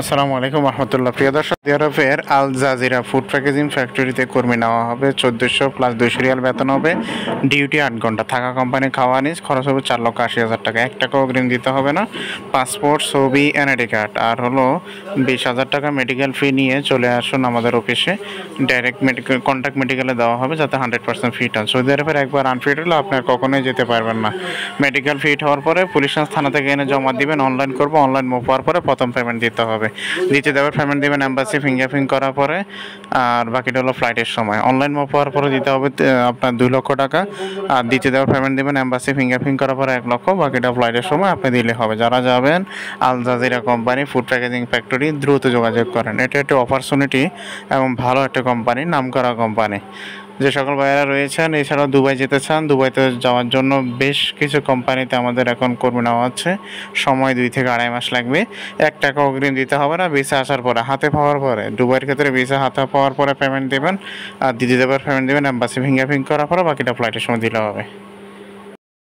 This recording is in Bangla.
আসসালামু আলাইকুম রহমতুল্লাহ। প্রিয় দর্শক, সৌদি আরবের আল জাজিরা ফুড প্যাকেজিং ফ্যাক্টরিতে কর্মী নেওয়া হবে। 1400 প্লাস 200 রিয়াল বেতন হবে। ডিউটি 8 ঘন্টা। থাকা কোম্পানি, খাওয়া নিজ, খরচ হবে 4,80,000 টাকা। 1 টাকাও অগ্রিম দিতে হবে না। পাসপোর্ট, ছবি, এনআইডি কার্ড আর হলো 20,000 টাকা মেডিকেল ফি নিয়ে চলে আসুন আমাদের অফিসে। ডাইরেক্ট মেডিকেল কন্ট্যাক্ট মেডিকেলে দেওয়া হবে যাতে 100% ফিট হন। সৌদি আরবের একবার আনফিট হলে আপনার কখনোই যেতে পারবেন না। মেডিকেল ফিট হওয়ার পরে পুলিশ থানা থেকে এনে জমা দিবেন। অনলাইন করবো। অনলাইন মুভ হওয়ার পরে প্রথম পেমেন্ট দিতে হবে। দ্বিতীয় দেওয়ার পেমেন্ট দেবেন এম্বাসি ফিঙ্গারপ্রিন্ট করার পরে, আর বাকিটা হলো ফ্লাইটের সময়। অনলাইন মুভ হওয়ার পরে দিতে হবে আপনার 2 লক্ষ টাকা। আর দ্বিতীয় দেওয়ার পেমেন্ট দেবেন এম্বাসি ফিঙ্গারপ্রিন্ট করার পরে 1 লক্ষ। বাকিটা ফ্লাইটের সময় আপনি দিলে হবে। যারা যাবেন Al Jazeera company food packaging factory, দ্রুত যোগাযোগ করেন। এটা একটা অপরচুনিটি এবং ভালো একটা কোম্পানি, নামকরা কোম্পানি। যে সকল ভাইয়েরা রয়েছেন এছাড়াও দুবাই যেতে চান, দুবাইতে যাওয়ার জন্য বেশ কিছু কোম্পানিতে আমাদের এখন কর্মী নেওয়া হচ্ছে। সময় 2 থেকে 2.5 মাস লাগবে। 1 টাকা অগ্রিম দিতে হবে না। ভিসা আসার পরে, হাতে পাওয়ার পরে, দুবাইয়ের ক্ষেত্রে ভিসা হাতে পাওয়ার পরে পেমেন্ট দেবেন। আর দ্বিতীয় দেবার পেমেন্ট দেবেন এম্বাসি ফিঙ্গারপ্রিন্ট করার পরে, বাকিটা ফ্লাইটের সময় দিলে হবে।